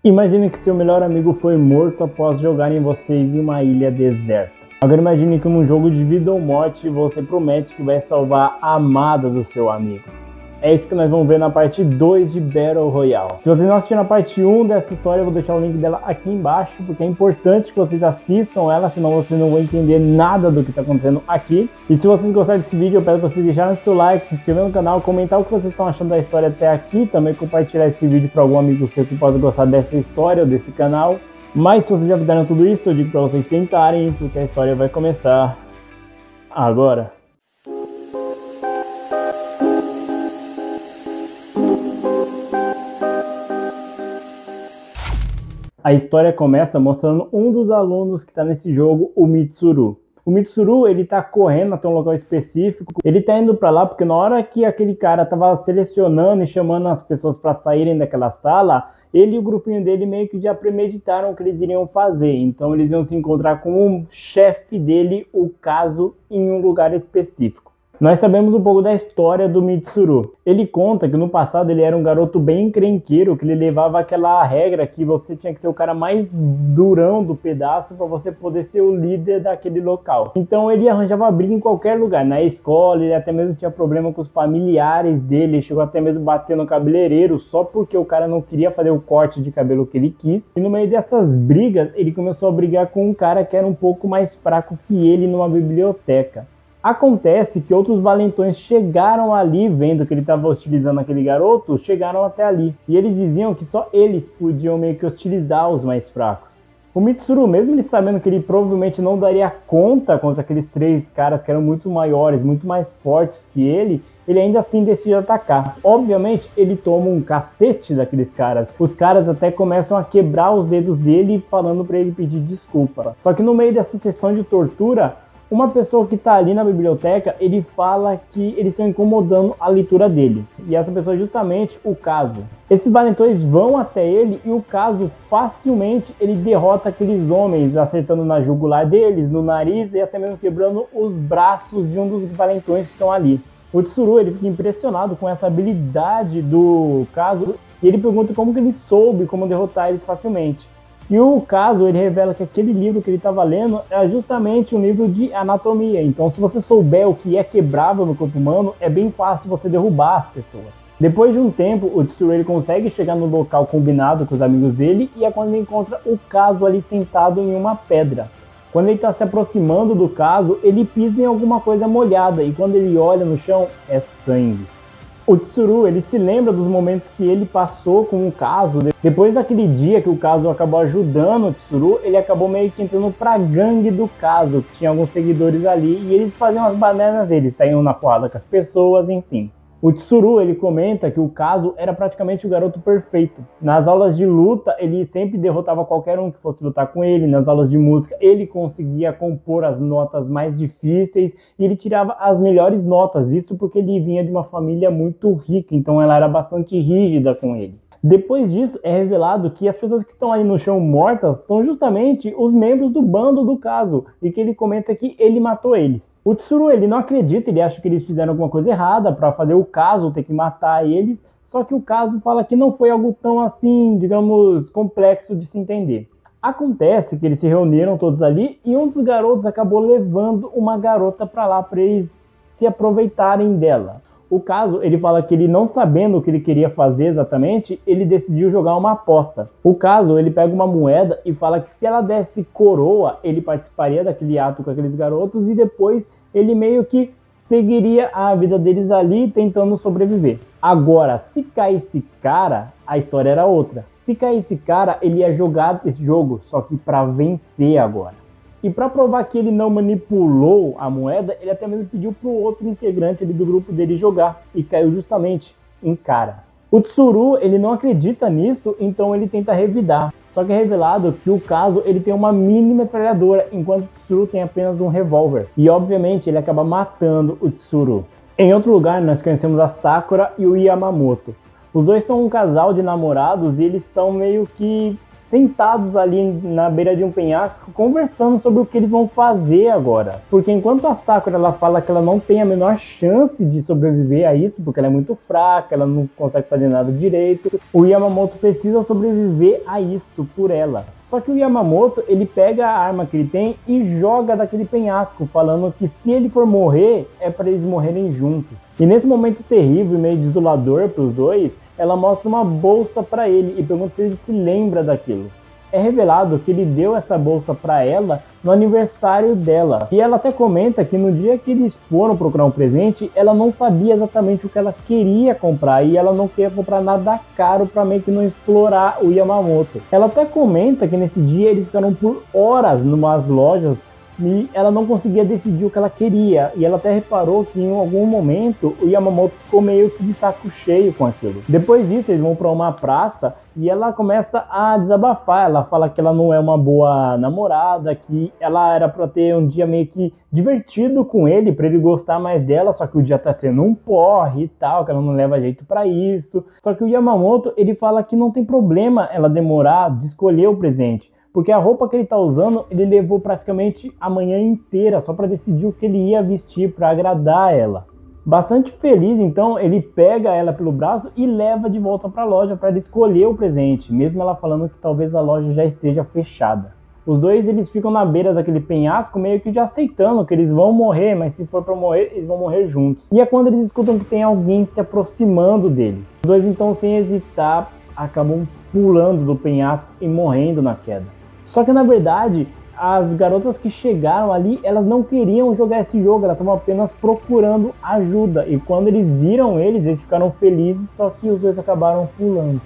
Imagine que seu melhor amigo foi morto após jogarem vocês em uma ilha deserta. Agora imagine que num jogo de vida ou morte você promete que vai salvar a amada do seu amigo. É isso que nós vamos ver na parte 2 de Battle Royale. Se vocês não assistiram a parte 1 dessa história, eu vou deixar o link dela aqui embaixo, porque é importante que vocês assistam ela, senão vocês não vão entender nada do que está acontecendo aqui. E se vocês gostarem desse vídeo, eu peço para vocês deixarem seu like, se inscrever no canal, comentar o que vocês estão achando da história até aqui, também compartilhar esse vídeo para algum amigo seu que possa gostar dessa história ou desse canal. Mas se vocês já fizeram tudo isso, eu digo para vocês sentarem, porque a história vai começar agora. A história começa mostrando um dos alunos que está nesse jogo, o Mitsuru. O Mitsuru, ele tá correndo até um local específico, ele tá indo para lá porque na hora que aquele cara tava selecionando e chamando as pessoas para saírem daquela sala, ele e o grupinho dele meio que já premeditaram o que eles iriam fazer. Então eles iam se encontrar com o chefe dele, o Kazu, em um lugar específico. Nós sabemos um pouco da história do Mitsuru. Ele conta que no passado ele era um garoto bem encrenqueiro, que ele levava aquela regra que você tinha que ser o cara mais durão do pedaço para você poder ser o líder daquele local. Então ele arranjava briga em qualquer lugar, na escola, ele até mesmo tinha problema com os familiares dele, ele chegou até mesmo a bater no cabeleireiro só porque o cara não queria fazer o corte de cabelo que ele quis. E no meio dessas brigas, ele começou a brigar com um cara que era um pouco mais fraco que ele numa biblioteca. Acontece que outros valentões chegaram ali, vendo que ele estava hostilizando aquele garoto, chegaram até ali. E eles diziam que só eles podiam meio que hostilizar os mais fracos. O Mitsuru, mesmo ele sabendo que ele provavelmente não daria conta contra aqueles três caras que eram muito maiores, muito mais fortes que ele ainda assim decide atacar. Obviamente, ele toma um cacete daqueles caras. Os caras até começam a quebrar os dedos dele, falando para ele pedir desculpa. Só que no meio dessa sessão de tortura, uma pessoa que está ali na biblioteca, ele fala que eles estão incomodando a leitura dele. E essa pessoa é justamente o Kazu. Esses valentões vão até ele e o Kazu facilmente ele derrota aqueles homens, acertando na jugular deles, no nariz e até mesmo quebrando os braços de um dos valentões que estão ali. O Tsuru ele fica impressionado com essa habilidade do Kazu e ele pergunta como que ele soube como derrotar eles facilmente. E o Kazu, ele revela que aquele livro que ele estava lendo é justamente um livro de anatomia. Então, se você souber o que é quebrável no corpo humano, é bem fácil você derrubar as pessoas. Depois de um tempo, o Tsuru ele consegue chegar no local combinado com os amigos dele e é quando ele encontra o Kazu ali sentado em uma pedra. Quando ele está se aproximando do Kazu, ele pisa em alguma coisa molhada e quando ele olha no chão, é sangue. O Tsuru, ele se lembra dos momentos que ele passou com o Kazu. Depois daquele dia que o Kazu acabou ajudando o Tsuru, ele acabou meio que entrando pra gangue do Kazu, que tinha alguns seguidores ali, e eles faziam as bananas deles, saíam na porrada com as pessoas, enfim. O Tsuru, ele comenta que o Kazu era praticamente o garoto perfeito. Nas aulas de luta, ele sempre derrotava qualquer um que fosse lutar com ele. Nas aulas de música, ele conseguia compor as notas mais difíceis e ele tirava as melhores notas. Isso porque ele vinha de uma família muito rica, então ela era bastante rígida com ele. Depois disso, é revelado que as pessoas que estão ali no chão mortas são justamente os membros do bando do Kazu, e que ele comenta que ele matou eles. O Tsuru, ele não acredita, ele acha que eles fizeram alguma coisa errada para fazer o Kazu ter que matar eles, só que o Kazu fala que não foi algo tão assim, digamos, complexo de se entender. Acontece que eles se reuniram todos ali e um dos garotos acabou levando uma garota para lá para eles se aproveitarem dela. O Kazu, ele fala que ele não sabendo o que ele queria fazer exatamente, ele decidiu jogar uma aposta. O Kazu, ele pega uma moeda e fala que se ela desse coroa, ele participaria daquele ato com aqueles garotos e depois ele meio que seguiria a vida deles ali tentando sobreviver. Agora, se caísse cara, a história era outra. Se caísse cara, ele ia jogar esse jogo, só que para vencer agora. E para provar que ele não manipulou a moeda, ele até mesmo pediu para o outro integrante ali do grupo dele jogar. E caiu justamente em cara. O Tsuru, ele não acredita nisso, então ele tenta revidar. Só que é revelado que o Kazu, ele tem uma mini metralhadora, enquanto o Tsuru tem apenas um revólver. E obviamente ele acaba matando o Tsuru. Em outro lugar, nós conhecemos a Sakura e o Yamamoto. Os dois são um casal de namorados e eles estão meio que sentados ali na beira de um penhasco, conversando sobre o que eles vão fazer agora. Porque enquanto a Sakura ela fala que ela não tem a menor chance de sobreviver a isso, porque ela é muito fraca, ela não consegue fazer nada direito, o Yamamoto precisa sobreviver a isso por ela. Só que o Yamamoto, ele pega a arma que ele tem e joga daquele penhasco, falando que se ele for morrer, é para eles morrerem juntos. E nesse momento terrível e meio desolador para os dois, ela mostra uma bolsa para ele e pergunta se ele se lembra daquilo. É revelado que ele deu essa bolsa para ela no aniversário dela. E ela até comenta que no dia que eles foram procurar um presente, ela não sabia exatamente o que ela queria comprar. E ela não queria comprar nada caro para meio que não explorar o Yamamoto. Ela até comenta que nesse dia eles ficaram por horas em umas lojas e ela não conseguia decidir o que ela queria. E ela até reparou que em algum momento o Yamamoto ficou meio que de saco cheio com aquilo. Depois disso eles vão para uma praça e ela começa a desabafar. Ela fala que ela não é uma boa namorada, que ela era para ter um dia meio que divertido com ele, para ele gostar mais dela, só que o dia tá sendo um porre e tal, que ela não leva jeito para isso. Só que o Yamamoto, ele fala que não tem problema ela demorar de escolher o presente, porque a roupa que ele tá usando, ele levou praticamente a manhã inteira só para decidir o que ele ia vestir para agradar ela. Bastante feliz, então, ele pega ela pelo braço e leva de volta para a loja para ela escolher o presente, mesmo ela falando que talvez a loja já esteja fechada. Os dois, eles ficam na beira daquele penhasco meio que já aceitando que eles vão morrer, mas se for para morrer, eles vão morrer juntos. E é quando eles escutam que tem alguém se aproximando deles. Os dois, então, sem hesitar, acabam pulando do penhasco e morrendo na queda. Só que na verdade, as garotas que chegaram ali, elas não queriam jogar esse jogo, elas estavam apenas procurando ajuda. E quando eles viram eles ficaram felizes, só que os dois acabaram pulando.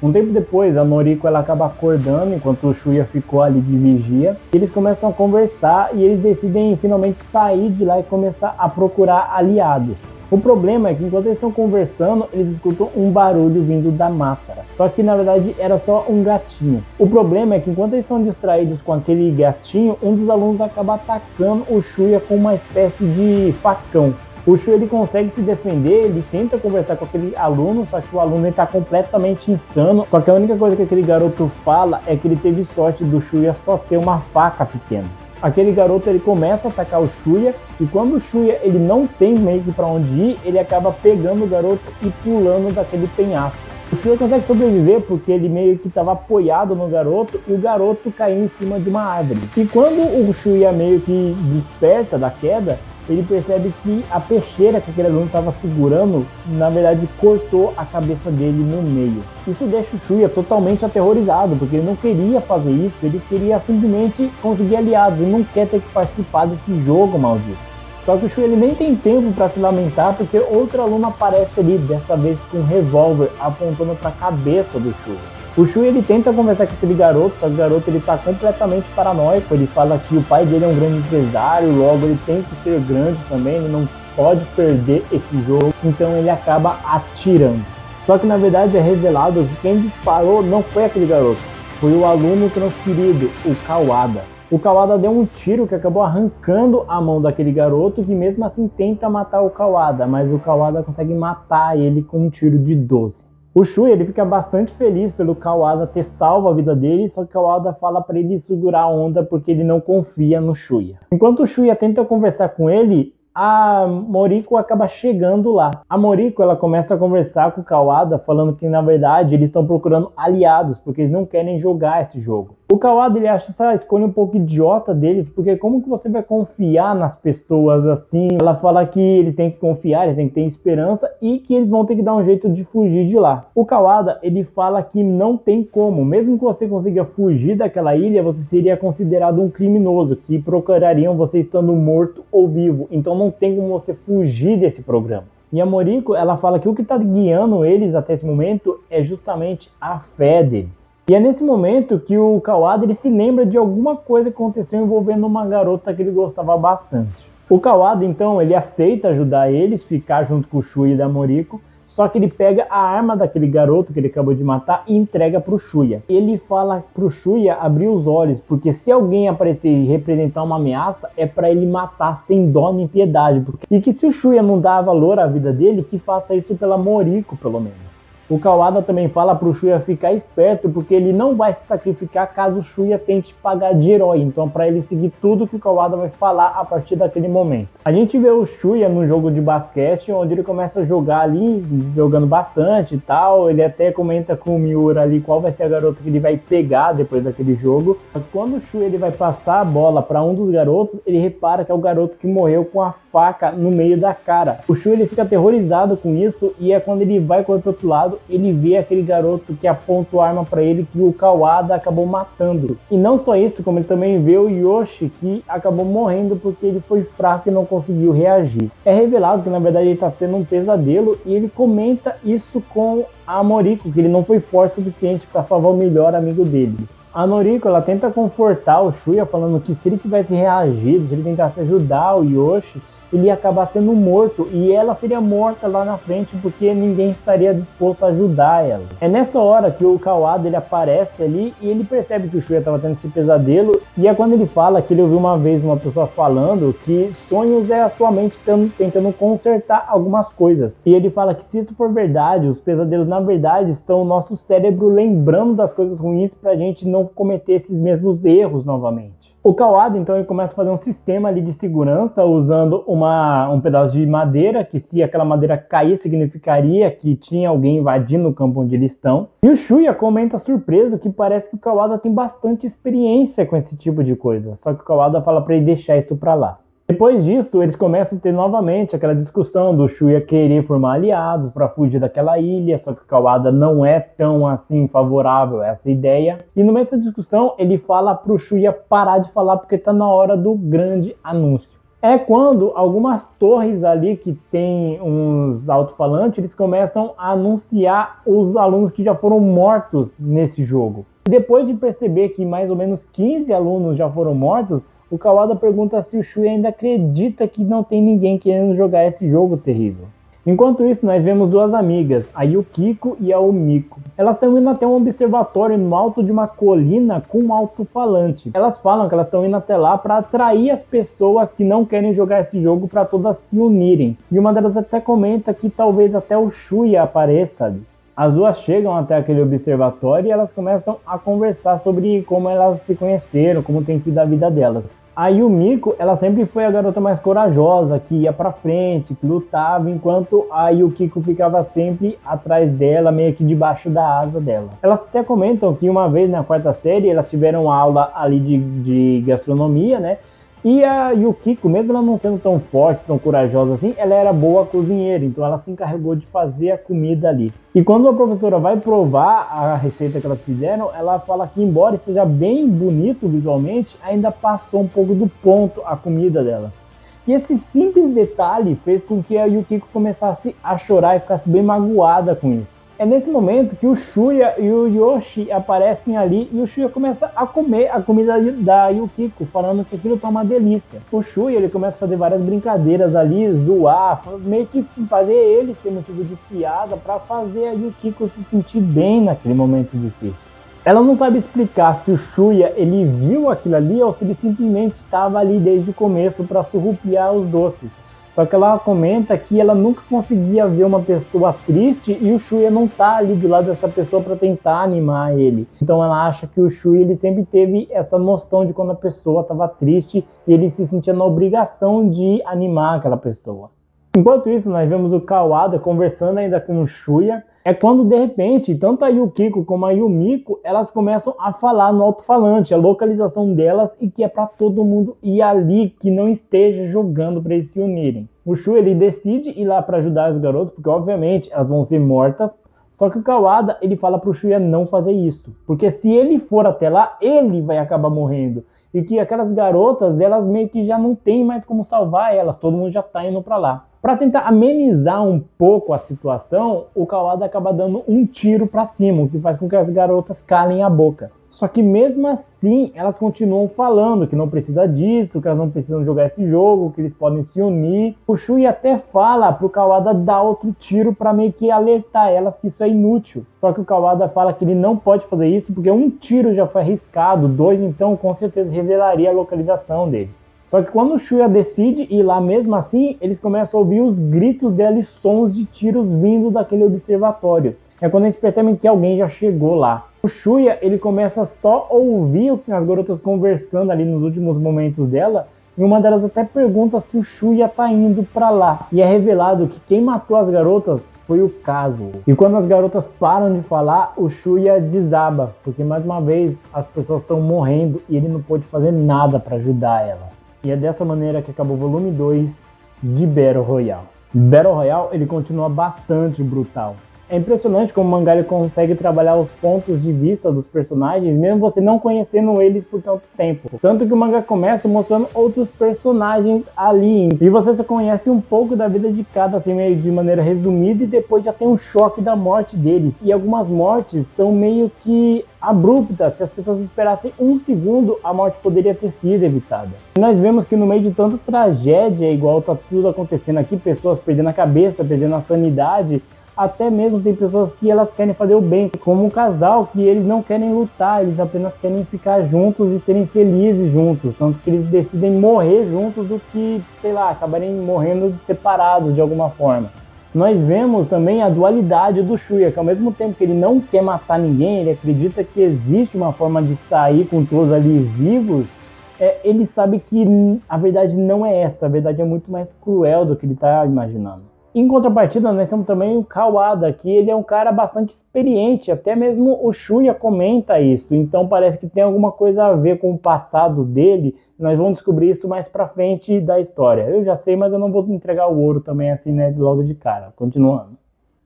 Um tempo depois, a Noriko ela acaba acordando, enquanto o Shuya ficou ali de vigia. Eles começam a conversar e eles decidem finalmente sair de lá e começar a procurar aliados. O problema é que enquanto eles estão conversando, eles escutam um barulho vindo da mata. Só que na verdade era só um gatinho. O problema é que enquanto eles estão distraídos com aquele gatinho, um dos alunos acaba atacando o Shuya com uma espécie de facão. O Shuya ele consegue se defender, ele tenta conversar com aquele aluno, só que o aluno está completamente insano. Só que a única coisa que aquele garoto fala é que ele teve sorte do Shuya só ter uma faca pequena. Aquele garoto ele começa a atacar o Shuya e quando o Shuya ele não tem meio que para onde ir, ele acaba pegando o garoto e pulando daquele penhasco. O Shuya consegue sobreviver porque ele meio que estava apoiado no garoto e o garoto caiu em cima de uma árvore. E quando o Shuya meio que desperta da queda, ele percebe que a peixeira que aquele aluno estava segurando, na verdade, cortou a cabeça dele no meio. Isso deixa o Shuya totalmente aterrorizado, porque ele não queria fazer isso, ele queria simplesmente conseguir aliados, ele não quer ter que participar desse jogo maldito. Só que o Shuya ele nem tem tempo para se lamentar, porque outro aluno aparece ali, dessa vez com um revólver apontando para a cabeça do Shuya. O Shuya ele tenta conversar com aquele garoto, só que o garoto ele tá completamente paranoico. Ele fala que o pai dele é um grande empresário, logo ele tem que ser grande também, ele não pode perder esse jogo, então ele acaba atirando. Só que na verdade é revelado que quem disparou não foi aquele garoto, foi o aluno transferido, o Kawada. O Kawada deu um tiro que acabou arrancando a mão daquele garoto, que mesmo assim tenta matar o Kawada, mas o Kawada consegue matar ele com um tiro de 12. O Shuya ele fica bastante feliz pelo Kawada ter salvo a vida dele, só que o Kawada fala para ele segurar a onda porque ele não confia no Shuya. Enquanto o Shuya tenta conversar com ele, a Moriko acaba chegando lá. A Moriko ela começa a conversar com o Kawada, falando que na verdade eles estão procurando aliados, porque eles não querem jogar esse jogo. O Kawada ele acha essa escolha um pouco idiota deles, porque como que você vai confiar nas pessoas assim? Ela fala que eles têm que confiar, eles têm que ter esperança e que eles vão ter que dar um jeito de fugir de lá. O Kawada ele fala que não tem como, mesmo que você consiga fugir daquela ilha, você seria considerado um criminoso, que procurariam você estando morto ou vivo, então não tem como você fugir desse programa. E a Moriko ela fala que o que está guiando eles até esse momento é justamente a fé deles. E é nesse momento que o Kawada ele se lembra de alguma coisa que aconteceu envolvendo uma garota que ele gostava bastante. O Kawada então ele aceita ajudar eles, ficar junto com o Shuya e da Moriko, só que ele pega a arma daquele garoto que ele acabou de matar e entrega pro Shuya. Ele fala pro Shuya abrir os olhos, porque se alguém aparecer e representar uma ameaça, é para ele matar sem dó nem piedade. E que se o Shuya não dá valor à vida dele, que faça isso pela Moriko pelo menos. O Kawada também fala pro Shuya ficar esperto, porque ele não vai se sacrificar caso o Shuya tente pagar de herói. Então para ele seguir tudo que o Kawada vai falar a partir daquele momento. A gente vê o Shuya no jogo de basquete, onde ele começa a jogar ali, jogando bastante e tal. Ele até comenta com o Miura ali qual vai ser a garota que ele vai pegar depois daquele jogo. Mas quando o Shuya ele vai passar a bola para um dos garotos, ele repara que é o garoto que morreu com a faca no meio da cara. O Shuya ele fica aterrorizado com isso, e é quando ele vai correr pro outro lado, ele vê aquele garoto que aponta a arma para ele, que o Kawada acabou matando. E não só isso, como ele também vê o Yoshi, que acabou morrendo porque ele foi fraco e não conseguiu reagir. É revelado que na verdade ele tá tendo um pesadelo, e ele comenta isso com a Noriko, que ele não foi forte o suficiente para salvar o melhor amigo dele. A Noriko, ela tenta confortar o Shuya, falando que se ele tivesse reagido, se ele tentasse ajudar o Yoshi, ele ia acabar sendo morto, e ela seria morta lá na frente porque ninguém estaria disposto a ajudar ela. É nessa hora que o Kawada ele aparece ali, e ele percebe que o Shuya estava tendo esse pesadelo, e é quando ele fala que ele ouviu uma vez uma pessoa falando que sonhos é a sua mente tentando consertar algumas coisas. E ele fala que se isso for verdade, os pesadelos na verdade estão o nosso cérebro lembrando das coisas ruins pra gente não cometer esses mesmos erros novamente. O Kawada então ele começa a fazer um sistema ali de segurança usando um pedaço de madeira, que se aquela madeira cair significaria que tinha alguém invadindo o campo onde eles estão. E o Shuya comenta surpreso que parece que o Kawada tem bastante experiência com esse tipo de coisa, só que o Kawada fala para ele deixar isso para lá. Depois disso, eles começam a ter novamente aquela discussão do Shuya querer formar aliados para fugir daquela ilha, só que o Kawada não é tão assim favorável a essa ideia. E no meio dessa discussão, ele fala pro Shuya parar de falar porque tá na hora do grande anúncio. É quando algumas torres ali que tem uns alto-falantes, eles começam a anunciar os alunos que já foram mortos nesse jogo. E depois de perceber que mais ou menos 15 alunos já foram mortos, o Kawada pergunta se o Shuya ainda acredita que não tem ninguém querendo jogar esse jogo terrível. Enquanto isso, nós vemos duas amigas, a Yukiko e a Umiko. Elas estão indo até um observatório no alto de uma colina com um alto-falante. Elas falam que elas estão indo até lá para atrair as pessoas que não querem jogar esse jogo para todas se unirem. E uma delas até comenta que talvez até o Shuya apareça ali. As duas chegam até aquele observatório e elas começam a conversar sobre como elas se conheceram, como tem sido a vida delas. A Yumiko, ela sempre foi a garota mais corajosa, que ia pra frente, que lutava, enquanto a Yukiko ficava sempre atrás dela, meio que debaixo da asa dela. Elas até comentam que uma vez na quarta série, elas tiveram aula ali de gastronomia, né? E a Yukiko, mesmo ela não sendo tão forte, tão corajosa assim, ela era boa cozinheira, então ela se encarregou de fazer a comida ali. E quando a professora vai provar a receita que elas fizeram, ela fala que embora seja bem bonito visualmente, ainda passou um pouco do ponto a comida delas. E esse simples detalhe fez com que a Yukiko começasse a chorar e ficasse bem magoada com isso. É nesse momento que o Shuya e o Yoshi aparecem ali, e o Shuya começa a comer a comida da Yukiko, falando que aquilo tá uma delícia. O Shuya ele começa a fazer várias brincadeiras ali, zoar, meio que fazer ele ser motivo de piada para fazer a Yukiko se sentir bem naquele momento difícil. Ela não sabe explicar se o Shuya ele viu aquilo ali ou se ele simplesmente estava ali desde o começo para surrupiar os doces. Só que ela comenta que ela nunca conseguia ver uma pessoa triste e o Shuya não tá ali do lado dessa pessoa para tentar animar ele. Então ela acha que o Shuya ele sempre teve essa noção de quando a pessoa estava triste e ele se sentia na obrigação de animar aquela pessoa. Enquanto isso, nós vemos o Kawada conversando ainda com o Shuya. É quando, de repente, tanto a Yukiko como a Yumiko, elas começam a falar no alto-falante, a localização delas e que é para todo mundo ir ali, que não esteja jogando para eles se unirem. O Shuya ele decide ir lá para ajudar as garotas, porque obviamente elas vão ser mortas. Só que o Kawada ele fala pro Shuya não fazer isso, porque se ele for até lá, ele vai acabar morrendo. E que aquelas garotas, elas meio que já não tem mais como salvar elas, todo mundo já tá indo para lá. Para tentar amenizar um pouco a situação, o Kawada acaba dando um tiro para cima, o que faz com que as garotas calem a boca. Só que mesmo assim, elas continuam falando que não precisa disso, que elas não precisam jogar esse jogo, que eles podem se unir. O Shuya até fala pro Kawada dar outro tiro para meio que alertar elas que isso é inútil. Só que o Kawada fala que ele não pode fazer isso porque um tiro já foi arriscado, dois então com certeza revelaria a localização deles. Só que quando o Shuya decide ir lá mesmo assim, eles começam a ouvir os gritos dela e sons de tiros vindo daquele observatório. é quando eles percebem que alguém já chegou lá. O Shuya, ele começa só a ouvir as garotas conversando ali nos últimos momentos dela, e uma delas até pergunta se o Shuya tá indo pra lá. E é revelado que quem matou as garotas foi o Kazuo. E quando as garotas param de falar, o Shuya desaba, porque mais uma vez as pessoas estão morrendo e ele não pôde fazer nada para ajudar elas. E é dessa maneira que acabou o volume 2 de Battle Royale. Battle Royale, ele continua bastante brutal. É impressionante como o mangá ele consegue trabalhar os pontos de vista dos personagens, mesmo você não conhecendo eles por tanto tempo. Tanto que o mangá começa mostrando outros personagens ali, e você só conhece um pouco da vida de cada, assim, meio de maneira resumida, e depois já tem um choque da morte deles. E algumas mortes são meio que abruptas, se as pessoas esperassem um segundo, a morte poderia ter sido evitada. E nós vemos que no meio de tanta tragédia, igual tá tudo acontecendo aqui, pessoas perdendo a cabeça, perdendo a sanidade, até mesmo tem pessoas que elas querem fazer o bem, como um casal que eles não querem lutar, eles apenas querem ficar juntos e serem felizes juntos, tanto que eles decidem morrer juntos do que, sei lá, acabarem morrendo separados de alguma forma. Nós vemos também a dualidade do Shuya, que ao mesmo tempo que ele não quer matar ninguém, ele acredita que existe uma forma de sair com todos ali vivos, ele sabe que a verdade não é essa, a verdade é muito mais cruel do que ele está imaginando. Em contrapartida, nós temos também o Kawada, que ele é um cara bastante experiente, até mesmo o Shuya comenta isso, então parece que tem alguma coisa a ver com o passado dele, nós vamos descobrir isso mais pra frente da história. Eu já sei, mas eu não vou entregar o ouro também assim, né, logo de cara. Continuando.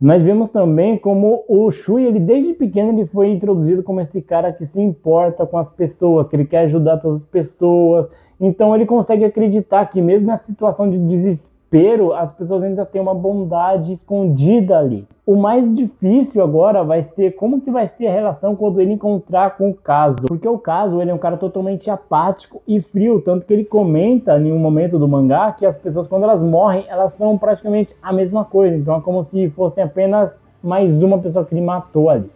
Nós vemos também como o Shuya, ele desde pequeno ele foi introduzido como esse cara que se importa com as pessoas, que ele quer ajudar todas as pessoas, então ele consegue acreditar que mesmo na situação de desespero, as pessoas ainda têm uma bondade escondida ali. O mais difícil agora vai ser como que vai ser a relação quando ele encontrar com o Kazuo, porque o Kazuo ele é um cara totalmente apático e frio, tanto que ele comenta em um momento do mangá que as pessoas quando elas morrem, elas são praticamente a mesma coisa, então é como se fossem apenas mais uma pessoa que ele matou ali.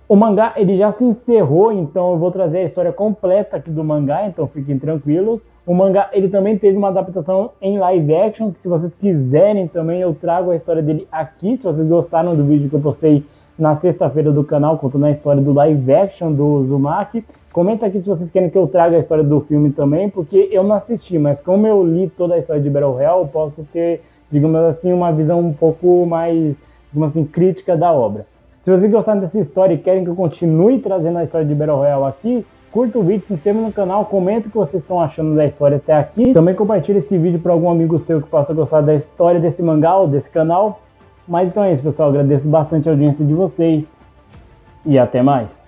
O mangá ele já se encerrou, então eu vou trazer a história completa aqui do mangá, então fiquem tranquilos. O mangá ele também teve uma adaptação em live action, que se vocês quiserem também eu trago a história dele aqui. Se vocês gostaram do vídeo que eu postei na sexta-feira do canal, contando a história do live action do Uzumaki, comenta aqui se vocês querem que eu traga a história do filme também, porque eu não assisti, mas como eu li toda a história de Battle Royale, eu posso ter, digamos assim, uma visão um pouco mais, digamos assim, crítica da obra. Se vocês gostaram dessa história e querem que eu continue trazendo a história de Battle Royale aqui, curta o vídeo, se inscreva no canal, comenta o que vocês estão achando da história até aqui. Também compartilhe esse vídeo para algum amigo seu que possa gostar da história desse mangá ou desse canal. Mas então é isso, pessoal. Agradeço bastante a audiência de vocês e até mais.